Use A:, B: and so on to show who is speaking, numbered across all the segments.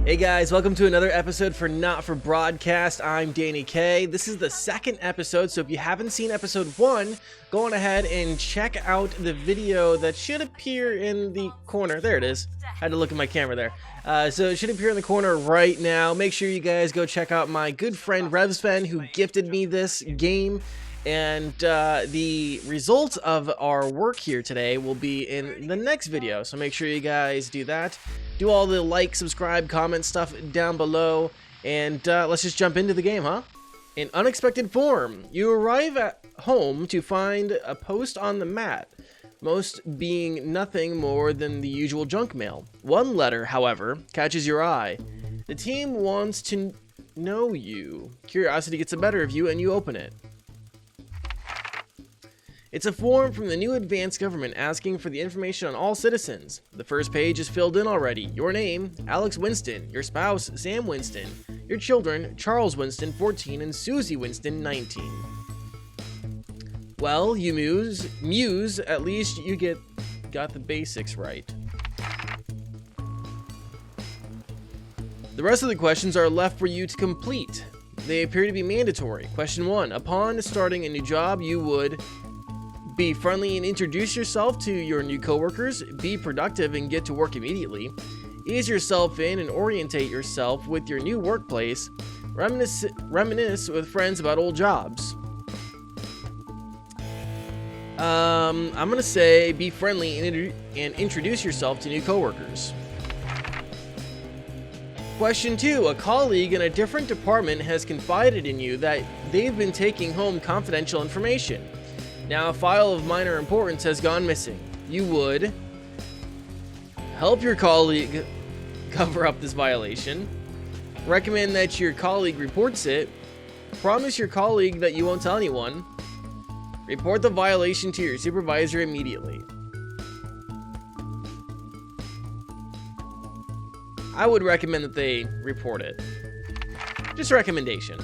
A: Hey guys, welcome to another episode for Not For Broadcast. I'm Danny K. This is the second episode, so if you haven't seen episode 1, go on ahead and check out the video that should appear in the corner. There it is. I had to look at my camera there. So it should appear in the corner right now. Make sure you guys go check out my good friend RevSven, who gifted me this game. And the results of our work here today will be in the next video, so make sure you guys do that. Do all the like, subscribe, comment stuff down below, and let's just jump into the game, huh? In unexpected form, you arrive at home to find a post on the mat, most being nothing more than the usual junk mail. One letter, however, catches your eye. The team wants to know you. Curiosity gets the better of you, and you open it. It's a form from the new advanced government asking for the information on all citizens. The first page is filled in already. Your name, Alex Winston. Your spouse, Sam Winston. Your children, Charles Winston, 14, and Susie Winston, 19. Well, you muse, at least you got the basics right. The rest of the questions are left for you to complete. They appear to be mandatory. Question 1. Upon starting a new job, you would be friendly and introduce yourself to your new coworkers. Be productive and get to work immediately. Ease yourself in and orientate yourself with your new workplace. Reminisce with friends about old jobs. I'm gonna say be friendly and introduce yourself to new coworkers. Question 2. A colleague in a different department has confided in you that they've been taking home confidential information. Now, a file of minor importance has gone missing. You would help your colleague cover up this violation, recommend that your colleague reports it, promise your colleague that you won't tell anyone, report the violation to your supervisor immediately. I would recommend that they report it. Just a recommendation.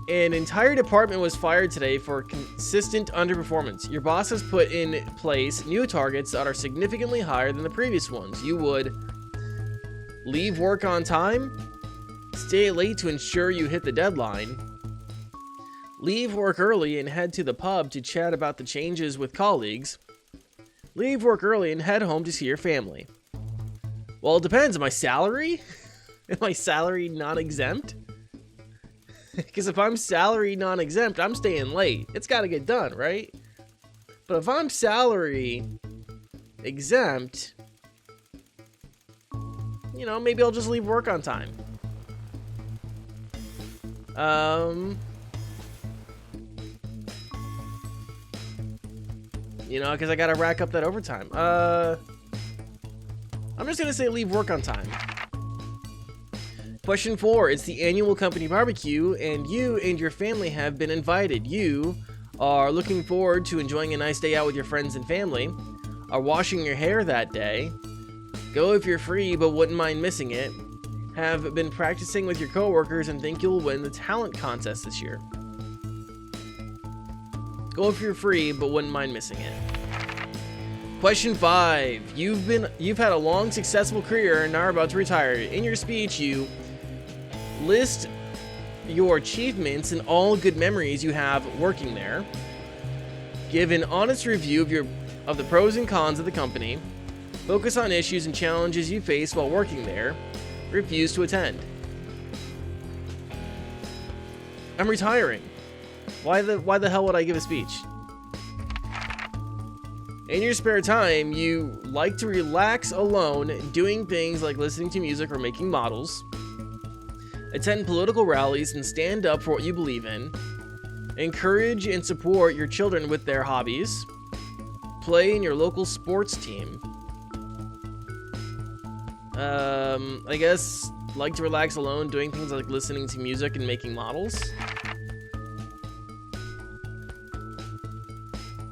A: An entire department was fired today for consistent underperformance. Your boss has put in place new targets that are significantly higher than the previous ones. You would leave work on time, stay late to ensure you hit the deadline, leave work early and head to the pub to chat about the changes with colleagues, leave work early and head home to see your family. Well, it depends. Am I salary? Am I salary non-exempt? Because if I'm salary non-exempt, I'm staying late. It's got to get done, right? But if I'm salary exempt, you know, maybe I'll just leave work on time. You know, because I got to rack up that overtime. I'm just going to say leave work on time. Question 4. It's the annual company barbecue, and you and your family have been invited. You are looking forward to enjoying a nice day out with your friends and family, are washing your hair that day, go if you're free but wouldn't mind missing it, have been practicing with your coworkers and think you'll win the talent contest this year. Go if you're free but wouldn't mind missing it. Question 5. You've had a long, successful career and now are about to retire. In your speech, you list your achievements and all good memories you have working there. Give an honest review of the pros and cons of the company. Focus on issues and challenges you face while working there. Refuse to attend. I'm retiring. Why the hell would I give a speech? In your spare time, you like to relax alone, doing things like listening to music or making models. Attend political rallies and stand up for what you believe in. Encourage and support your children with their hobbies. Play in your local sports team. I guess like to relax alone, doing things like listening to music and making models.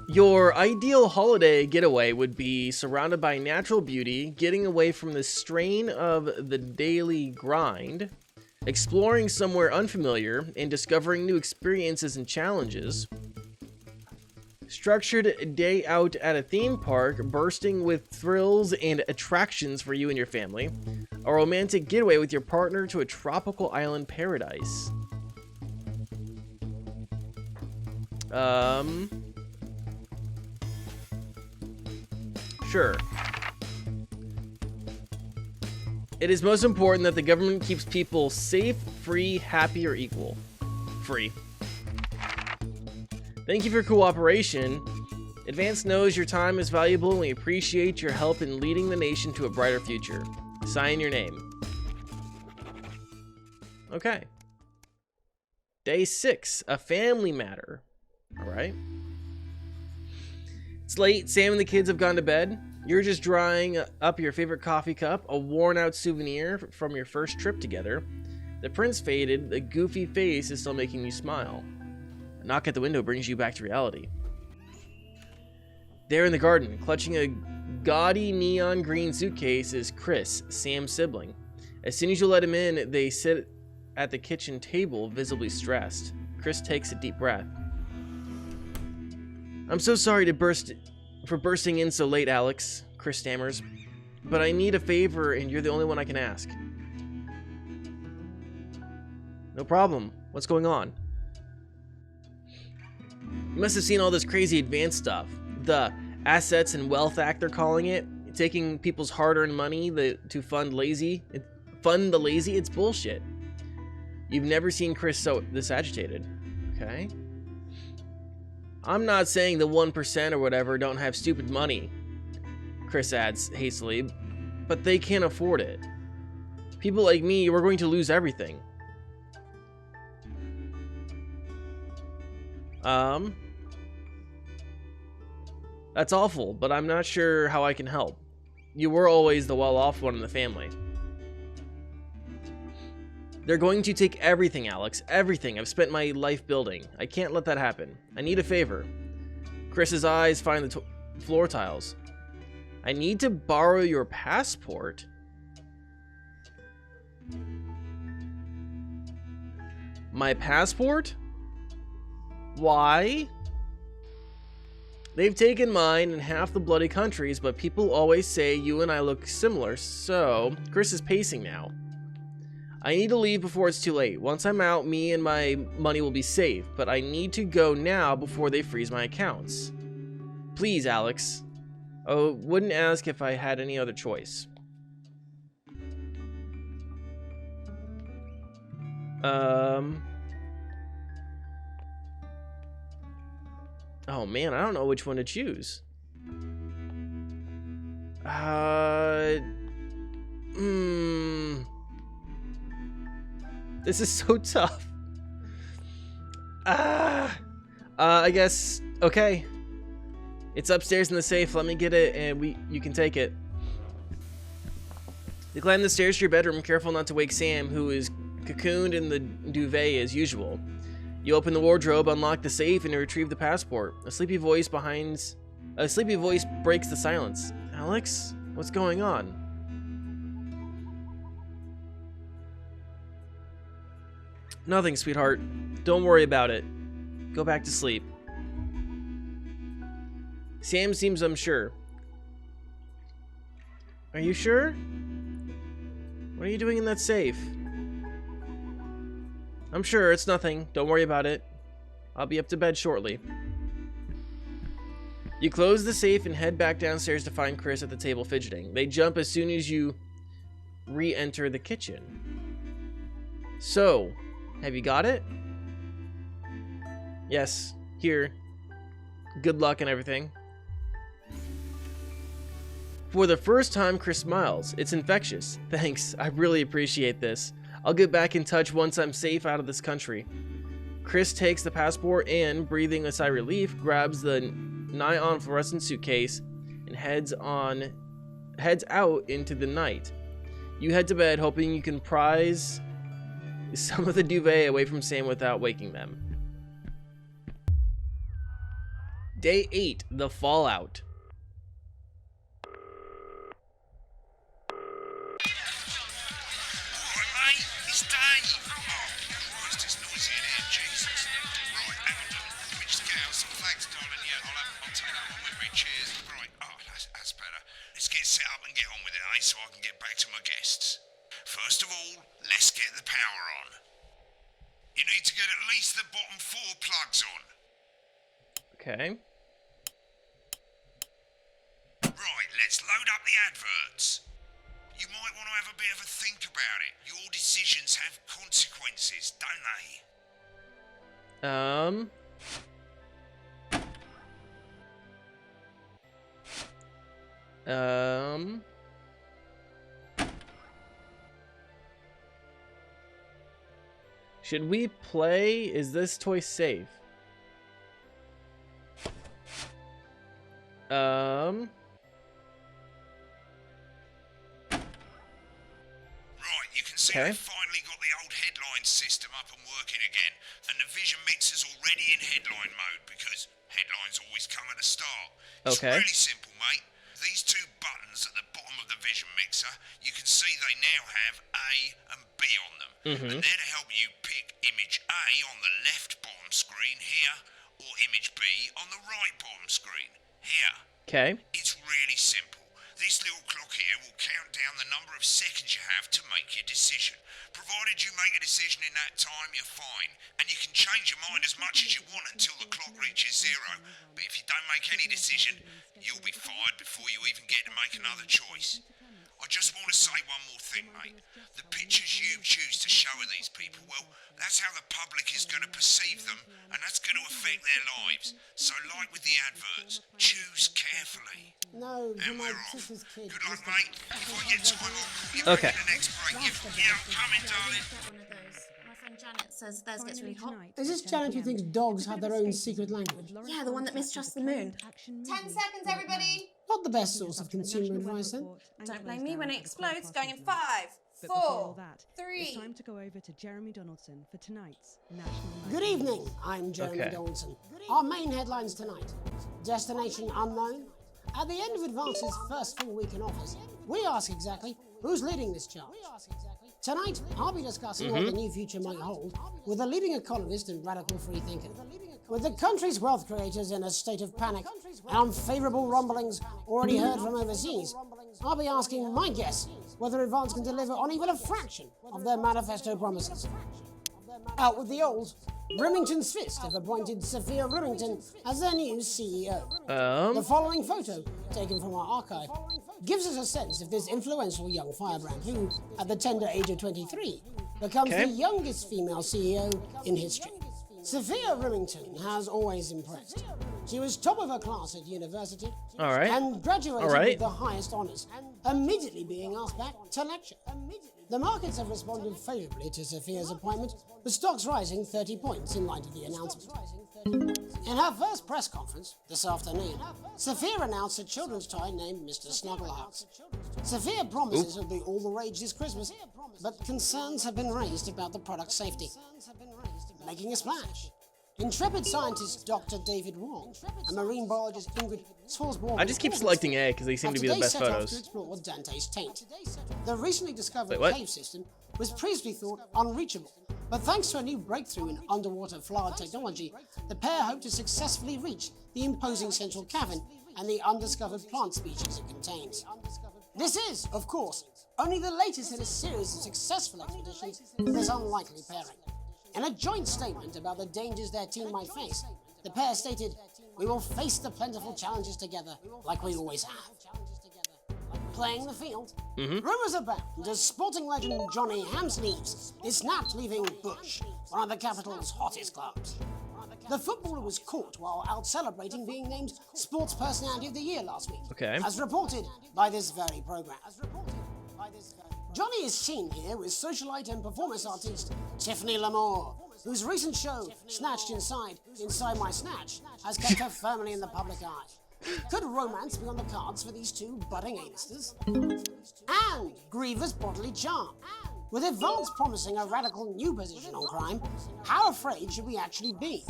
A: Your ideal holiday getaway would be surrounded by natural beauty, getting away from the strain of the daily grind, exploring somewhere unfamiliar, and discovering new experiences and challenges. Structured day out at a theme park, bursting with thrills and attractions for you and your family. A romantic getaway with your partner to a tropical island paradise. Sure. It is most important that the government keeps people safe, free, happy, or equal. Free. Thank you for your cooperation. Advance knows your time is valuable and we appreciate your help in leading the nation to a brighter future. Sign your name. Okay. Day 6, a family matter. All right. It's late. Sam and the kids have gone to bed. You're just drying up your favorite coffee cup, a worn-out souvenir from your first trip together. The print's faded. The goofy face is still making you smile. A knock at the window brings you back to reality. There in the garden, clutching a gaudy neon green suitcase, is Chris, Sam's sibling. As soon as you let him in, they sit at the kitchen table, visibly stressed. Chris takes a deep breath. I'm so sorry for bursting in so late, Alex, Chris stammers. But I need a favor and you're the only one I can ask. No problem. What's going on? You must have seen all this crazy advanced stuff. The Assets and Wealth Act, they're calling it. Taking people's hard-earned money to fund the lazy. It's bullshit. You've never seen Chris this agitated. Okay. I'm not saying the 1% or whatever don't have stupid money, Chris adds hastily, but they can't afford it. People like me, we're going to lose everything. That's awful, but I'm not sure how I can help. You were always the well-off one in the family. They're going to take everything, Alex. Everything I've spent my life building. I can't let that happen. I need a favor. Chris's eyes find the floor tiles. I need to borrow your passport. My passport? Why? They've taken mine in half the bloody countries, but people always say you and I look similar, so Chris is pacing now. I need to leave before it's too late. Once I'm out, me and my money will be safe, but I need to go now before they freeze my accounts. Please, Alex. Oh, wouldn't ask if I had any other choice. Oh man, I don't know which one to choose. This is so tough. I guess, okay. It's upstairs in the safe. Let me get it and you can take it. You climb the stairs to your bedroom, careful not to wake Sam, who is cocooned in the duvet as usual. You open the wardrobe, unlock the safe, and retrieve the passport. A sleepy voice breaks the silence. Alex, what's going on? Nothing, sweetheart. Don't worry about it. Go back to sleep. Sam seems unsure. Are you sure? What are you doing in that safe? I'm sure, it's nothing. Don't worry about it. I'll be up to bed shortly. You close the safe and head back downstairs to find Chris at the table fidgeting. They jump as soon as you re-enter the kitchen. So, have you got it? Yes, here. Good luck and everything. For the first time, Chris smiles. It's infectious. Thanks, I really appreciate this. I'll get back in touch once I'm safe out of this country. Chris takes the passport and, breathing a sigh of relief, grabs the nigh-on fluorescent suitcase and heads out into the night. You head to bed, hoping you can prise some of the duvet away from Sam without waking them. Day 8, the fallout.
B: Thanks, darling. Yeah, I'll take that one with me. Cheers. Right. Oh, that's better. Let's get set up and get on with it, so I can get back to my guests. First of all, let's get the power on. You need to get at least the bottom 4 plugs on.
A: Okay.
B: Right, let's load up the adverts. You might want to have a bit of a think about it. Your decisions have consequences, don't they?
A: Should we play? Is this toy safe?
B: Right, you can see they've finally got the old headline system up and working again, and the vision mixer's already in headline mode because headlines always come at the start. It's really simple, mate. These 2 buttons at the bottom of the vision mixer, you can see they now have A and B on them. And they're to help you pick image A on the left bottom screen here, or image B on the right bottom screen here.
A: Okay.
B: It's really simple. This little clock here will count down the number of seconds you have to make your decision. Provided you make a decision in that time, you're fine. And you can change your mind as much as you want until the clock reaches 0. But if you don't make any decision, you'll be fired before you even get to make another choice. I just want to say one more thing, mate. The pictures you choose to show of these people, well, that's how the public is going to perceive them, and that's going to affect their lives. So, like with the adverts, choose carefully.
C: No,
B: and we're off.
C: Sister's kid.
B: Good luck, mate. If I get time, I'll call you back in the next break. Yeah, I'm coming, darling.
D: One of those. My friend Janet says theirs gets really hot.
C: Is this Janet who thinks dogs have their own secret language?
D: Yeah, the one that mistrusts the moon. 10 seconds, everybody.
C: Not the best source of consumer advice, then.
D: Don't blame me when it explodes. Going in 5, 4, 3.
E: It's time to go over to Jeremy Donaldson for tonight's National Night.
C: Good evening, I'm Jeremy Donaldson. Our main headlines tonight. Destination unknown. At the end of Advance's first full week in office, we ask exactly who's leading this charge. Tonight, I'll be discussing what the new future might hold with a leading economist and radical freethinker. With the country's wealth creators in a state of panic and unfavourable rumblings already heard from overseas, I'll be asking my guests whether Advance can deliver on even a fraction of their manifesto promises. Out with the old, Rimington's Fist have appointed Sophia Rimington as their new CEO. The following photo, taken from our archive, gives us a sense of this influential young firebrand who, at the tender age of 23, becomes the youngest female CEO in history. Sophia Rimington has always impressed. She was top of her class at university and graduated with the highest honours, immediately being asked back to lecture. The markets have responded favourably to Sophia's appointment, with stocks rising 30 points in light of the announcement. In her first press conference this afternoon, Sophia announced a children's toy named Mr. Snugglehearts. Sophia promises it'll be all the rage this Christmas, but concerns have been raised about the product's safety. Making a splash. Intrepid scientist Dr. David Wong and marine biologist Ingrid Swansborg.
A: I just keep selecting A because they seem to be the best photos.
C: To explore Dante's taint. The recently discovered cave system was previously thought unreachable, but thanks to a new breakthrough in underwater flower technology, the pair hope to successfully reach the imposing central cavern and the undiscovered plant species it contains. This is, of course, only the latest in a series of successful expeditions for this unlikely pairing. In a joint statement about the dangers their team might face, the pair stated, "We will face the plentiful challenges together like we always have." Playing the field, rumours abound as sporting legend Johnny Hamsleeves is snapped leaving Bush, one of the capital's hottest clubs. The footballer was caught while out celebrating being named Sports Personality of the Year last week, as reported by this very programme. Johnny is seen here with socialite and performance artist Tiffany Lamore, whose recent show, Snatched Inside My Snatch, has kept her firmly in the public eye. Could romance be on the cards for these two budding A-listers? And grievous bodily charm. With Advance promising a radical new position on crime, how afraid should we actually be?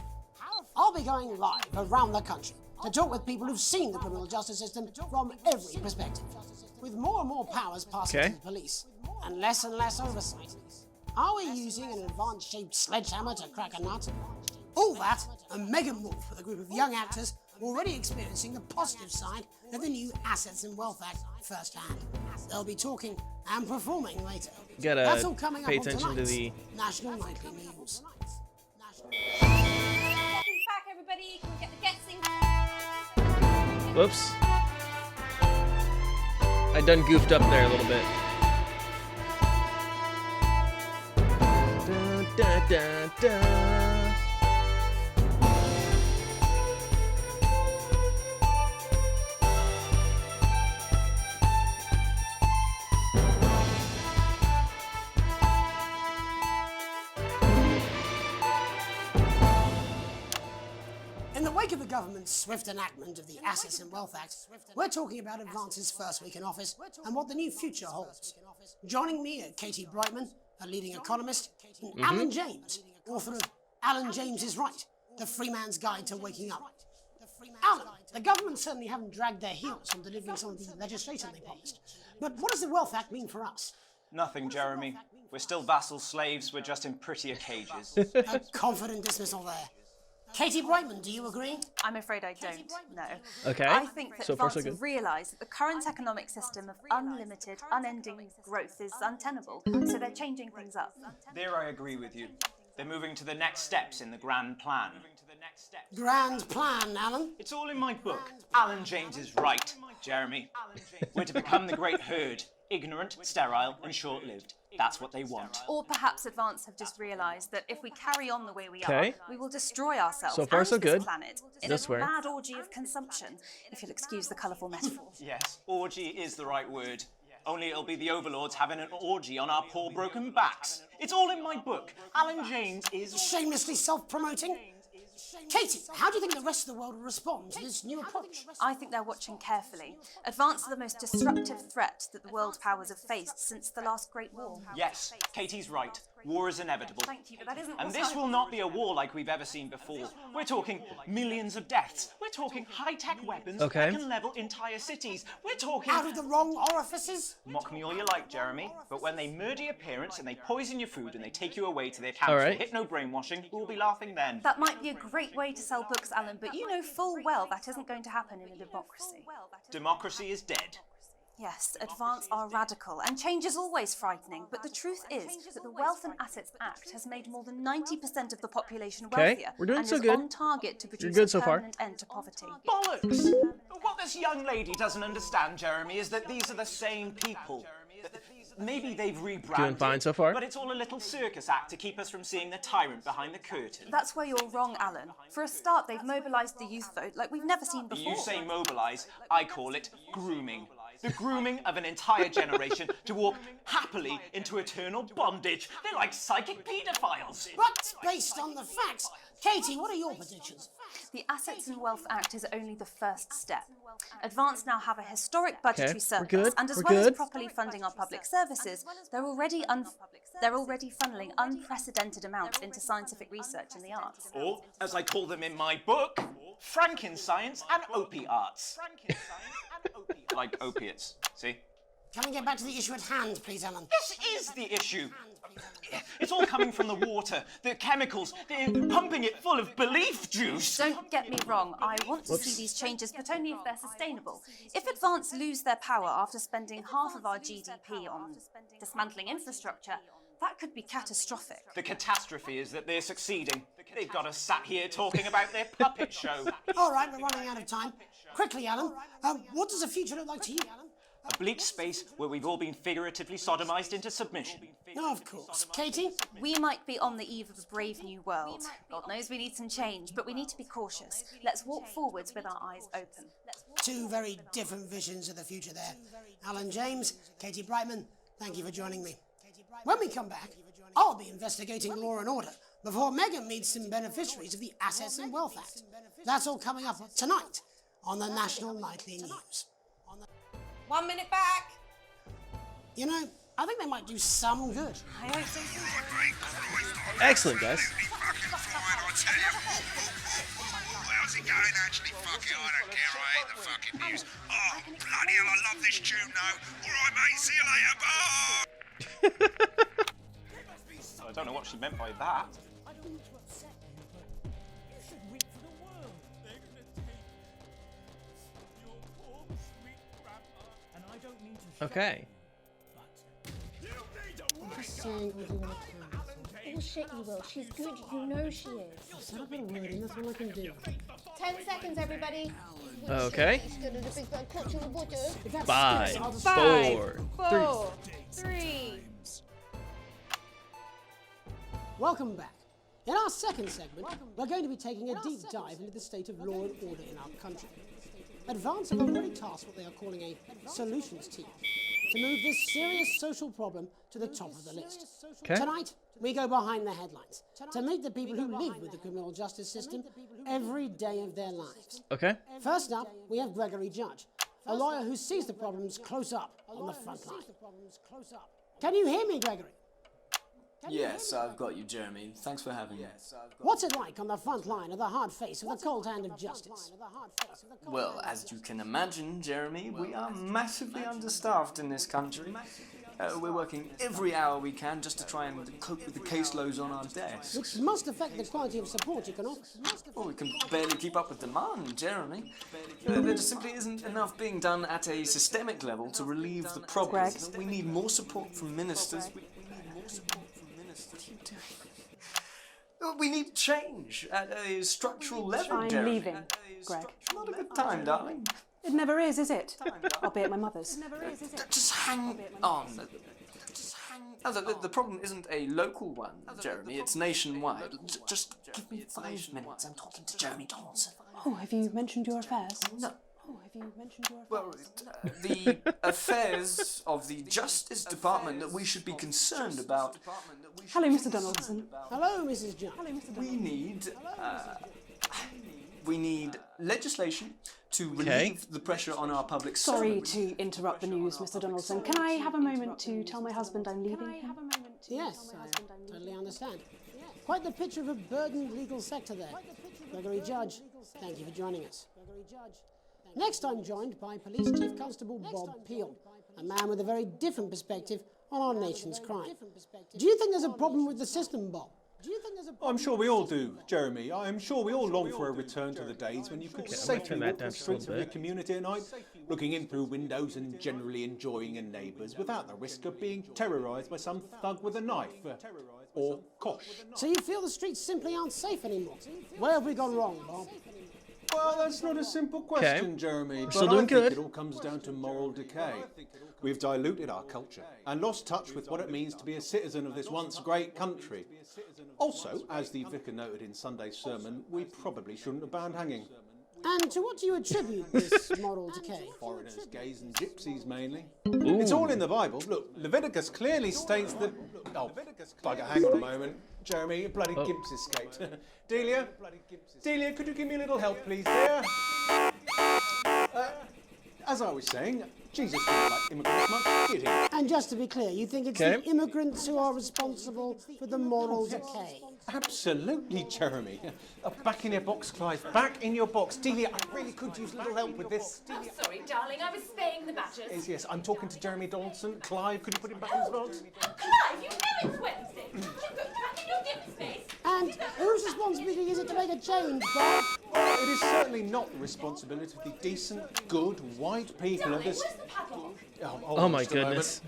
C: I'll be going live around the country to talk with people who've seen the criminal justice system from every perspective. With more and more powers passing to the police, and less oversight. Are we using an Advance-shaped sledgehammer to crack a nut? All that and mega more with a group of young actors already experiencing the positive side of the new Assets and Wealth Act firsthand. They'll be talking and performing later.
A: Gotta
C: That's all coming
A: pay
C: up on
A: attention to
C: tonight's
A: the-
C: National Nightly News.
D: Welcome back, everybody. Can we get the guessing?
A: Whoops. I done goofed up there a little bit. Da, da, da.
C: In the wake of the government's swift enactment of the Assets and Wealth Act, we're talking about Advance's first week in office and what the new future holds. Joining me are Katie Brightman, a leading economist, and Alan James, author of Alan James is Right, The Free Man's Guide to Waking Up. Alan, the government certainly haven't dragged their heels on delivering some of the legislation they promised. But what does the Wealth Act mean for us?
F: Nothing, Jeremy. We're still vassal slaves, we're just in prettier cages.
C: A confident dismissal there. Katie Brightman, do you agree?
G: I'm afraid I don't, no.
A: Okay.
G: I think that
A: So far,
G: Advance
A: so good.
G: have realised that the current economic system of unlimited, unending growth is untenable, so they're changing things up.
F: There I agree with you. They're moving to the next steps in the grand plan.
C: Grand plan, Alan.
F: It's all in my book. Alan James is right, Jeremy. We're to become the great herd. Ignorant, sterile, and short-lived. That's what they want.
G: Or perhaps Advance have just realised that if we carry on the way we
A: Okay.
G: are, we will destroy ourselves
A: So far,
G: and
A: so
G: this
A: good.
G: planet in
A: No
G: a
A: swearing.
G: mad orgy of consumption, if you'll excuse the colourful metaphor.
F: Yes, orgy is the right word. Only it'll be the overlords having an orgy on our poor broken backs. It's all in my book. Alan James is...
C: Shamelessly self-promoting. Katie, how do you think the rest of the world will respond to this new approach?
G: I think they're watching carefully. Advance are the most disruptive threat that the world powers have faced since the last Great War.
F: Yes, Katie's right. War is inevitable.
G: Thank you, but that isn't
F: And
G: what
F: this
G: I-
F: will not be a war like we've ever seen before. We're talking millions of deaths. We're talking high-tech weapons
A: Okay.
F: that can level entire cities. We're talking...
C: Out of the wrong orifices?
F: Mock me all you like, Jeremy, but when they murder your parents and they poison your food and they take you away to their camps
A: All right.
F: for hypno-brainwashing, we'll be laughing then.
G: That might be a great way to sell books, Alan, but you know full well that isn't going to happen in a democracy.
F: Democracy is dead.
G: Yes, Advance are radical, and change is always frightening, but the truth is that the Wealth and Assets Act has made more than 90% of the population
A: Okay,
G: wealthier
A: we're doing
G: and
A: so
G: is
A: good.
G: on target to produce
A: good
G: a
A: so far.
G: permanent end to poverty.
F: Bollocks! What this young lady doesn't understand, Jeremy, is that these are the same people. Maybe they've rebranded.
A: Doing fine so far.
F: But it's all a little circus act to keep us from seeing the tyrant behind the curtain.
G: That's where you're wrong, Alan. For a start, they've mobilised the youth vote like we've never seen before.
F: You say mobilise, I call it grooming. The grooming of an entire generation to walk happily into eternal bondage. They're like psychic paedophiles.
C: But based on the facts, Katie, what are your predictions?
G: The Assets and Wealth Act is only the first step. Advance now have a historic budgetary
A: Okay, we're
G: surplus,
A: good,
G: and as
A: we're
G: well as
A: good.
G: properly funding our public services, they're already funneling unprecedented amounts into scientific research in the arts.
F: Or, as I call them in my book, Frankenscience and opiates. Like opiates, see?
C: Can we get back to the issue at hand, please, Alan?
F: This is the issue. It's all coming from the water, the chemicals, they're pumping it full of belief juice.
G: Don't get me wrong, I want to see these changes, but only if they're sustainable. If Advance lose their power after spending half of our GDP on dismantling infrastructure, that could be catastrophic.
F: The catastrophe is that they're succeeding. They've got us sat here talking about their puppet show.
C: All right, we're running out of time. Quickly, Alan, what does the future look like to you?
F: A bleak space where we've all been figuratively sodomized into submission.
C: No, of course. Katie?
G: We might be on the eve of a brave new world. God knows we need some change, but we need to be cautious. Let's walk forwards with our eyes open.
C: Two very different visions of the future there. Alan James, Katie Brightman, thank you for joining me. When we come back, I'll be investigating law and order before Megan meets some beneficiaries of the Assets and Wealth Act. That's all coming up tonight on the National Nightly News.
D: 1 minute back.
C: You know, I think they might do some good.
G: I hope so.
A: Excellent, guys.
B: Fucking fine, I tell you. How's it going? Actually, fuck it, I don't care. I hate the fucking news. Oh, bloody hell, I love this tune, though. All right, mate, see you later. Bye.
F: I don't know what she meant by that.
A: Okay.
C: I'm just saying we'll do what I can.
H: Bullshit, you will. She's good. You know she is.
C: Set up a word in, that's all I can do.
H: 10 seconds, everybody.
A: Okay.
C: If that's
A: 5,
C: scarce, I'll just-
A: 4,
D: 4, 3.
C: Welcome back. In our second segment, we're going to be taking a deep dive into the state of law and order in our country. Advance have already tasked what they are calling a solutions team to move this serious social problem to the top of the list.
A: Okay.
C: Tonight, we go behind the headlines to meet the people who live with the criminal justice system every day of their lives.
A: Okay.
C: First up, we have Gregory Judge, a lawyer who sees the problems close up on the front line. Can you hear me, Gregory?
I: Yes, I've got you, Jeremy. Thanks for having me.
C: What's it like on the front line of the hard face of the cold hand of justice?
I: Well, as you can imagine, Jeremy, we are massively understaffed in this country. We're working every hour we can just to try and cope with the caseloads on our desks.
C: Which must affect the quality of support you can offer.
I: Well, we can barely keep up with demand, Jeremy. There just simply isn't enough being done at a systemic level to relieve the problem. We need more support from ministers. We need change at a structural level,
J: I'm
I: Jeremy.
J: leaving, Greg.
I: Not a good time, darling.
J: It never is it? I'll be at my mother's.
I: Just hang on. No, the problem isn't a local one, Jeremy. It's nationwide. Just give me 5 minutes. I'm talking to Jeremy Donaldson.
J: Oh, have you mentioned your affairs?
I: No.
J: Oh, have you mentioned your affairs?
I: Well, the affairs of the Justice Department that we should be concerned about.
J: Hello, Mr. Donaldson.
C: Hello, Mrs. Judge.
I: We need legislation to relieve the pressure on our public
J: Sorry
I: servants.
J: to interrupt the news, Mr. Donaldson. Can I have a moment to tell my husband I'm leaving him?
C: Yes, I totally understand. Quite the picture of a burdened legal sector there. Gregory Judge, thank you for joining us. Next, I'm joined by Police Chief Constable Bob Peel, a man with a very different perspective on our nation's crime. Do you think there's a problem with the system, Bob?
K: I'm sure we all do, Jeremy. I'm sure we all long for a return to the days when you could safely walk the streets of your community at night, looking in through windows and generally enjoying your neighbours without the risk of being terrorised by some thug with a knife. Or kosh.
C: So you feel the streets simply aren't safe anymore? Where have we gone wrong, Bob?
K: Well, that's not a simple question, Jeremy, but
A: Still
K: I
A: doing
K: think
A: good.
K: it all comes down to moral decay. We've diluted our culture and lost touch with what it means to be a citizen of this once great country. Also, as the vicar noted in Sunday's sermon, we probably shouldn't have banned hanging.
C: And to what do you attribute this moral decay?
K: Foreigners, gays and gypsies mainly. It's all in the Bible. Look, Leviticus clearly states that... Oh, bugger, hang on a moment. Jeremy, bloody gimps escaped. Delia, could you give me a little help, please, dear? As I was saying, Jesus didn't like immigrants much, did he?
C: And just to be clear, you think it's the immigrants who are responsible for the moral decay?
K: Absolutely, Jeremy. Back in your box, Clive. Back in your box. Delia, I really could use a little help with this.
H: I'm sorry, darling. I was spaying the badgers.
K: Yes, I'm talking to Jeremy Donaldson. Clive, could you put him back in his box?
H: Clive, you know it's Wednesday. You go back in your dim space.
C: And whose responsibility is it to make a change, Bob?
K: It is certainly not the responsibility of the decent, good, white people of this...
H: Where's the padlock?
A: Oh my goodness.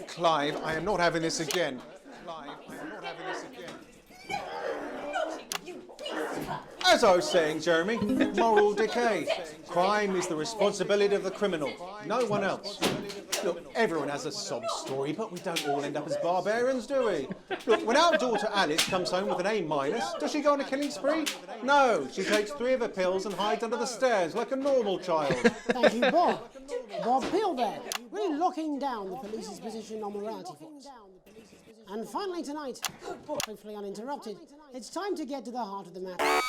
K: Clive, I am not having this again. Clive, I am not having this again. As I was saying, Jeremy, moral decay. Crime is the responsibility of the criminal, no one else. Look, everyone has a sob story, but we don't all end up as barbarians, do we? Look, when our daughter Alice comes home with an A-, does she go on a killing spree? No, she takes 3 of her pills and hides under the stairs like a normal child.
C: Thank you, Bob. Bob Peel there, really locking down the police's position on morality for us. And finally tonight, hopefully uninterrupted, it's time to get to the heart of the matter.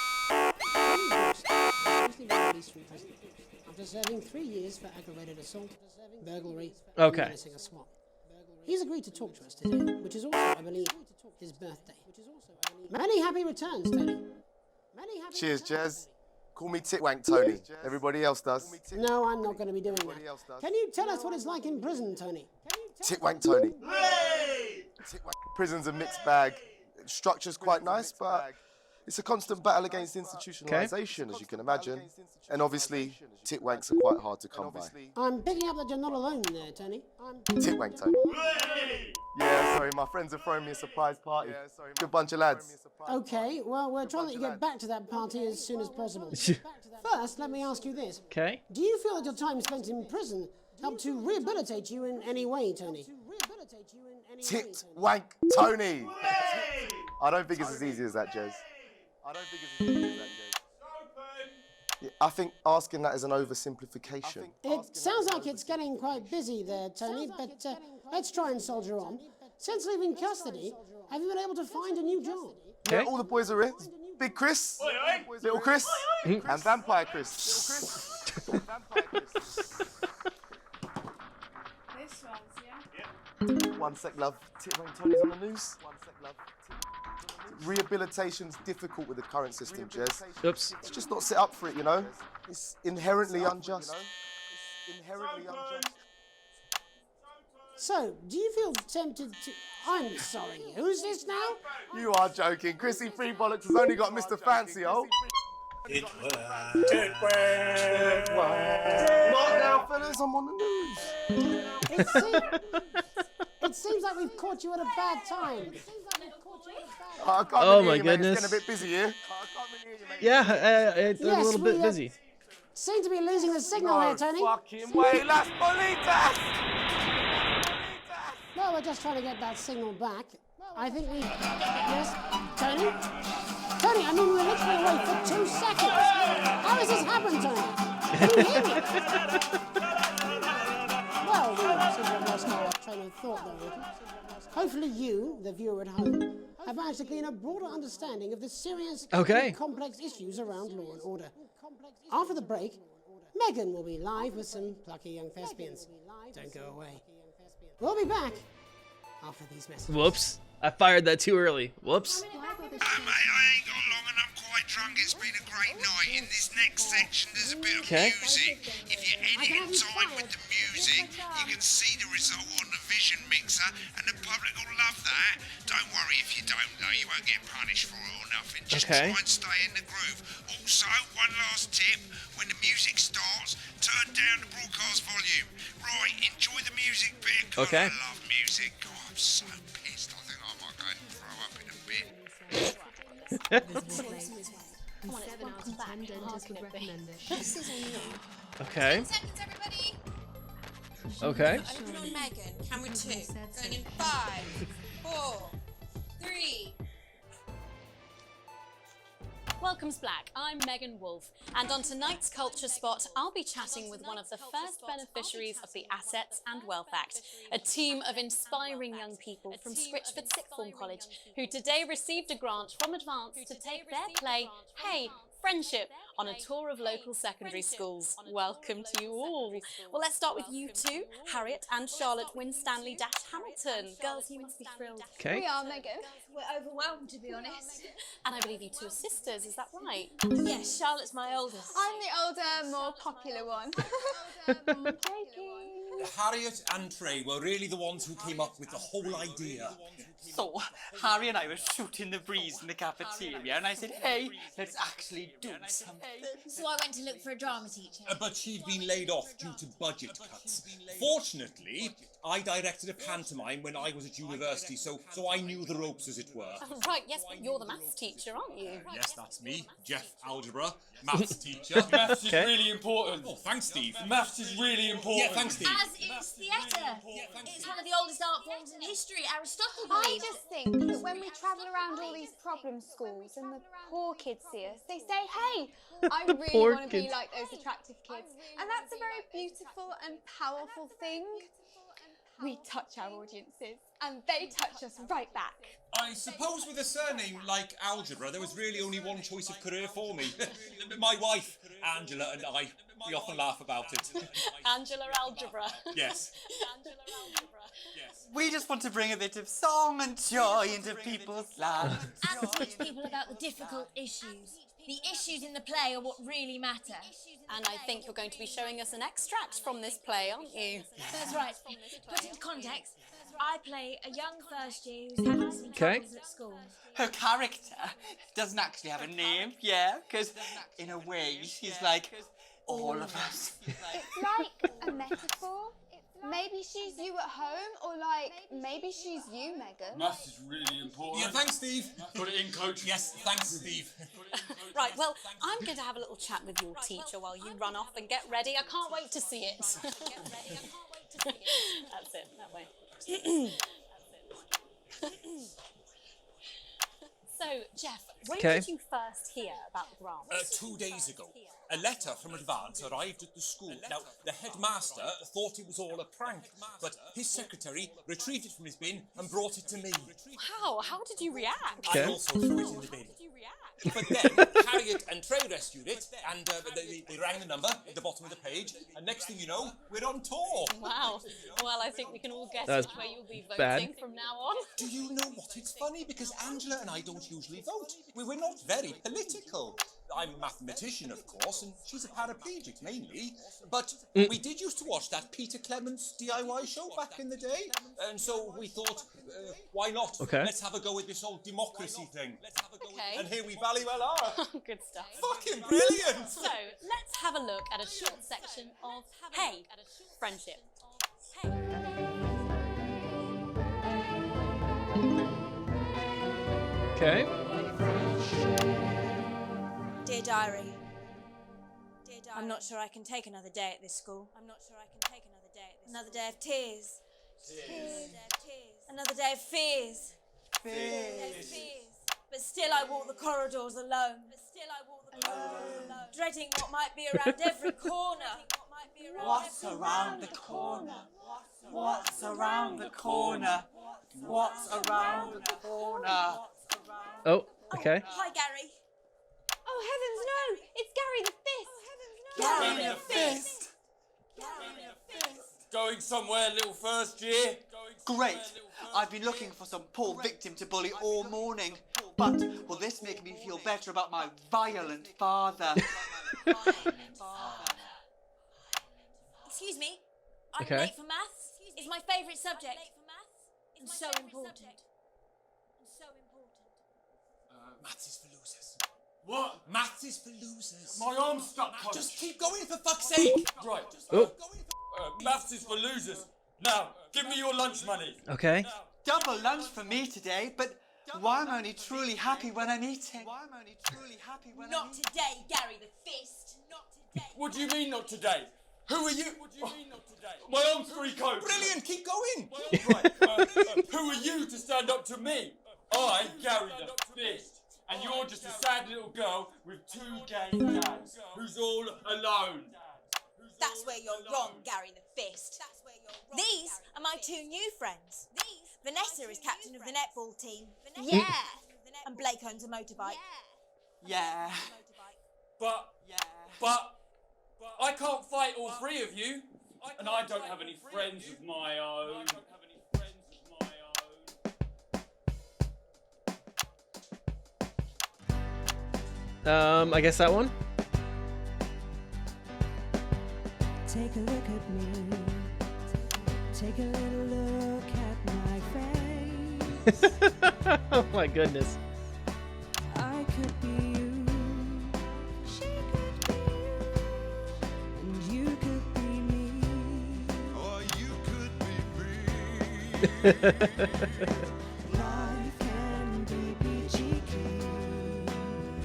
C: After serving 3 years for aggravated assault, burglary, and menacing a swap. He's agreed to talk to us today, which is also, I believe, his birthday. Many happy returns, Tony.
L: Cheers, Jez. Call me Titwank Tony. Everybody else does.
C: No, I'm not going to be doing that. Can you tell us what it's like in prison, Tony?
L: Titwank Tony. Titwank. Prison's a mixed bag. Structure's quite nice, but It's a constant battle against institutionalisation, as you can imagine. And obviously, titwanks are quite hard to come by.
C: I'm picking up that you're not alone there, Tony.
L: Titwank, Tony. Yeah, sorry, my friends are throwing me a surprise party. Good bunch of lads.
C: Okay, well, we're trying to get back to that party as soon as possible. First, let me ask you this.
A: Okay.
C: Do you feel that your time spent in prison helped to rehabilitate you in any way, Tony?
L: Titwank, Tony. I don't think it's as easy as that, Jez. Yeah, I think asking that is an oversimplification.
C: It sounds like it's getting quite busy there, Tony, but let's try and soldier on. Since leaving custody, have you been able to find a new job?
L: Yeah, all the boys are in. Big Chris, Little Chris, and Vampire Chris.
H: This one's, yeah?
L: One sec, love. Titwank Tony's on the news. One sec, love. Rehabilitation's difficult with the current system, Jez.
A: Oops.
L: It's just not set up for it, you know? It's inherently unjust.
C: So, do you feel tempted to... I'm sorry, who's this now?
L: You are joking. Chrissy Free Bollocks has only got Mr. Fancy, oh. What now, fellas? I'm on the news.
C: It seems like we've caught you at a bad time.
A: Oh my goodness.
L: It's getting a bit busy here.
A: Yeah, it's a little bit busy.
C: Seem to be losing the signal here, Tony.
L: Fucking way, Las Bolitas!
C: Well, we're just trying to get that signal back. I think we... Yes? Tony? Tony, I mean, we were literally away for 2 seconds. How has this happened, Tony? Can you hear me? Well, we seem to have lost our train of thought there, Ricky. Hopefully you, the viewer at home, have managed to gain a broader understanding of the serious and complex issues around law and order. After the break, Megan will be live with some plucky young thespians. Don't go away. We'll be back after these messages.
A: Whoops. I fired that too early. Whoops.
B: Mate, I ain't got long and I'm quite drunk. It's been a great night. In this next section, there's a bit of music. If you edit in time with the music, you can see the result on the Vision mixer, and the public will love that. Don't worry if you don't know, you won't get punished for it or nothing. Just try and stay in the groove. Also, one last tip: when the music starts, turn down the broadcast volume. Right, enjoy the music bit. God, I love music. God, I'm so pissed. I think I might go and throw up in a bit.
A: Okay.
D: 10 seconds, everybody.
A: Okay.
D: Open on Megan. Camera 2. Going in 5, 4, 3.
M: Welcome to Black, I'm Megan Wolfe, and on tonight's Culture Spot, I'll be chatting with one of the first beneficiaries of the Assets and Wealth Act, a team of inspiring young people from Scritchford Sixth Form College, who today received a grant from Advance to take their play, Hey, Friendship, on a tour of local secondary schools. Welcome to you all. Well, let's start with you two, Harriet and Charlotte Winstanley-Hamilton. Girls, you must be thrilled.
A: Okay.
H: We are, Megan. We're overwhelmed, to be honest.
M: And I believe you two are sisters, is that right?
H: Yes, Charlotte's my oldest. I'm the older, more popular one.
N: Harriet and Trey were really the ones who came up with the whole idea.
F: So, Harry and I were shooting the breeze in the cafeteria, and I said, hey, let's actually do something.
H: So I went to look for a drama teacher.
N: But she'd been laid off due to budget cuts. Fortunately, I directed a pantomime when I was at university, so I knew the ropes, as it were.
M: Oh, right, yes, but you're the maths teacher, aren't you?
N: Yes, that's me, Jeff Algebra, maths teacher.
O: Maths is really important.
N: Oh, thanks, Steve.
O: Maths is really important.
N: Yeah, thanks, Steve.
H: As is theatre. It's one of the oldest art forms in history. Aristotle believed.
P: I just think that when we travel around all these problem schools and the poor kids see us, they say, hey, I really want to be like those attractive kids. And that's a very beautiful and powerful thing. We touch our audiences and they touch us right back.
N: I suppose with a surname like Algebra, there was really only one choice of career for me. My wife, Angela, and I, we often laugh about it.
M: Angela Algebra.
N: Yes.
M: Angela Algebra.
N: Yes.
F: We just want to bring a bit of song and joy into people's lives.
H: And teach people about the difficult issues. The issues in the play are what really matter.
M: And I think you're going to be showing us an extract from this play, aren't you?
H: That's right. Put into context, I play a young first year who's having some troubles at school.
Q: Her character doesn't actually have a name, yeah, because in a way she's like all of us.
P: It's like a metaphor. Maybe she's you at home, or like maybe she's you, Megan.
O: Maths is really important.
N: Yeah, thanks, Steve.
O: Put it in, coach.
N: Yes, thanks, Steve.
M: Right, well, I'm going to have a little chat with your teacher while you run off and get ready. I can't wait to see it. That's it, that way. So, Jeff, when did you first hear about the grant?
N: 2 days ago. A letter from Advance arrived at the school. Now, the headmaster thought it was all a prank, but his secretary retrieved it from his bin and brought it to me.
M: Wow, how did you react?
N: I also threw it in the bin. But then Harriet and Trey rescued it, and they rang the number at the bottom of the page, and next thing you know, we're on tour.
M: Wow. Well, I think we can all guess
A: That
M: which way you'll be
A: bad.
M: voting from now on.
N: Do you know what? It's funny because Angela and I don't usually vote. We're not very political. I'm a mathematician, of course, and she's a paraplegic mainly. But we did used to watch that Peter Clements DIY show back in the day, and so we thought, why not?
A: Okay.
N: Let's have a go with this whole democracy thing.
M: Okay.
N: And here we valley well are.
M: Good stuff.
N: Fucking brilliant!
M: So, let's have a look at a short section of Hey, Friendship.
A: Okay.
H: Dear Diary. I'm not sure I can take another day at this school. Another day of tears. Another day of fears. But still I walk the corridors alone. Dreading what might be around every corner.
Q: What's around the corner? What's around the corner? What's around the corner?
A: Oh, okay.
H: Hi, Gary. Oh, heavens no! It's Gary the Fist!
Q: Gary the Fist!
O: Going somewhere, little first year?
Q: Great! I've been looking for some poor victim to bully all morning. But will this make me feel better about my violent father?
H: Excuse me. I'm
A: Okay.
H: late for maths. It's my favourite subject. And so important.
N: Maths is for losers.
O: What?
N: Maths is for losers.
O: My arm's stuck, coach.
N: Just keep going for fuck's sake.
O: Right.
A: Oh.
O: Maths is for losers. Now, give me your lunch money.
A: Okay.
Q: Double lunch for me today, but why am I only truly happy when I'm eating?
H: Not today, Gary the Fist. Not today.
O: What do you mean not today? Who are you? What do you mean not today? My arm's free, coach.
N: Brilliant, keep going.
O: Right. Who are you to stand up to me? I'm Gary the Fist. And you're just a sad little girl with two gay dads who's all alone.
H: That's where you're wrong, Gary the Fist. These are my two new friends. Vanessa is captain of the netball team. Yeah. And Blake owns a motorbike.
Q: Yeah.
O: But I can't fight all three of you. And I don't have any friends of my own.
A: I guess that one.
E: Take a look at me. Take a little look at my face.
A: Oh my goodness.
E: I could be you. She could be you. And you could be me.
B: Or you could be me.
E: Life can be peachy keen.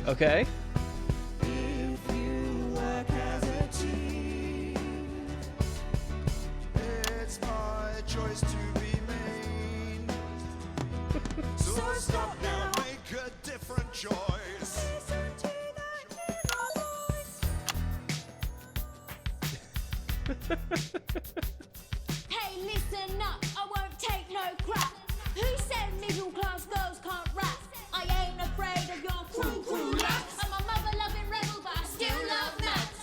A: Okay.
E: If you work as a team.
B: It's my choice to be mean. So stop now, make a different choice.
H: Hey, listen up, I won't take no crap. Who said middle class girls can't rap? I ain't afraid of your crew laps. I'm a mother loving rebel, but I still love maths.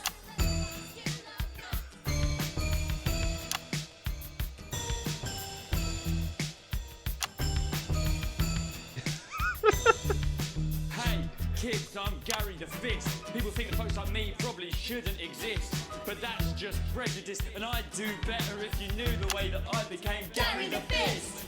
O: Hey, kids, I'm Gary the Fist. People think that folks like me probably shouldn't exist. but that's just prejudice. And I'd do better if you knew the way that I became Gary the Fist.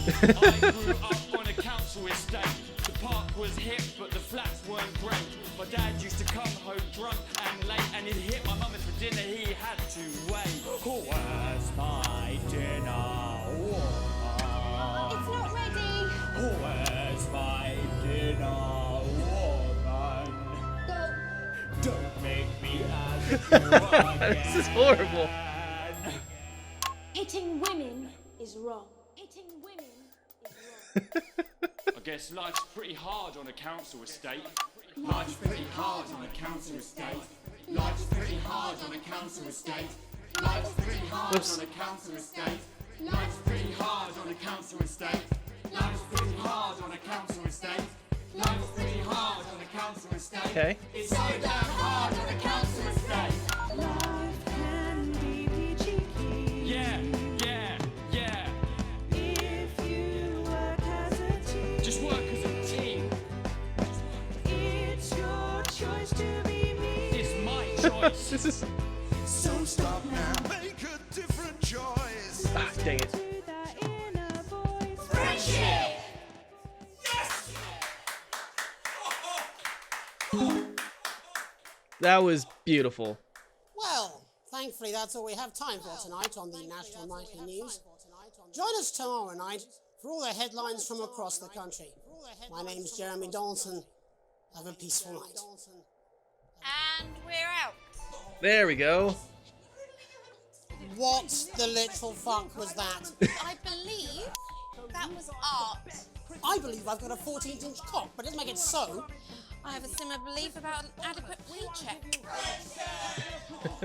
O: I grew up on a council estate. The park was hip, but the flats weren't great. My dad used to come home drunk and late, and he'd hit my mum and for dinner he had to wait. Where's my dinner?
P: It's not ready.
O: Where's my dinner, woman? Don't make me ask you again.
A: This is horrible.
H: Hitting women is wrong. Hitting women
O: I guess life's pretty hard on a council estate. Life's pretty hard on a council estate. Life's pretty hard on a council estate. Life's pretty hard on a council estate. Life's pretty hard on a council estate. Life's pretty hard on a council estate. Life's pretty hard on a council estate.
A: Okay.
O: It's so damn hard on a council estate.
E: Life can be peachy.
O: Yeah, yeah, yeah.
E: If you work as a team.
O: Just work as a team.
E: It's your choice to be me.
O: It's my choice.
A: This is.
B: So stop now, make a different choice.
A: Ah, dang it.
B: Friendship!
A: That was beautiful.
C: Well, thankfully that's all we have time for tonight on the National Nightly News. Join us tomorrow night for all the headlines from across the country. My name's Jeremy Donaldson. Have a peaceful night.
D: And we're out.
A: There we go.
C: What the literal fuck was that?
D: I believe that was art.
C: I believe I've got a 14-inch cock, but doesn't make it so.
D: I have a similar belief about an adequate wheelchair.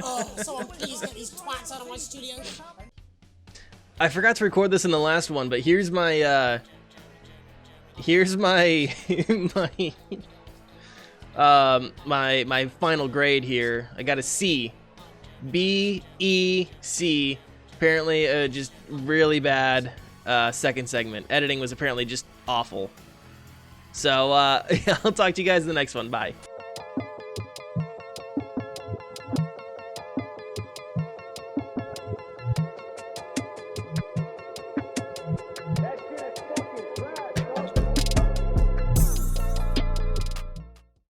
C: Oh, someone please get these twats out of my studio.
A: I forgot to record this in the last one, but here's my my final grade here. I got a C. B, E, C. Apparently just really bad second segment. Editing was apparently just awful. So I'll talk to you guys in the next one. Bye.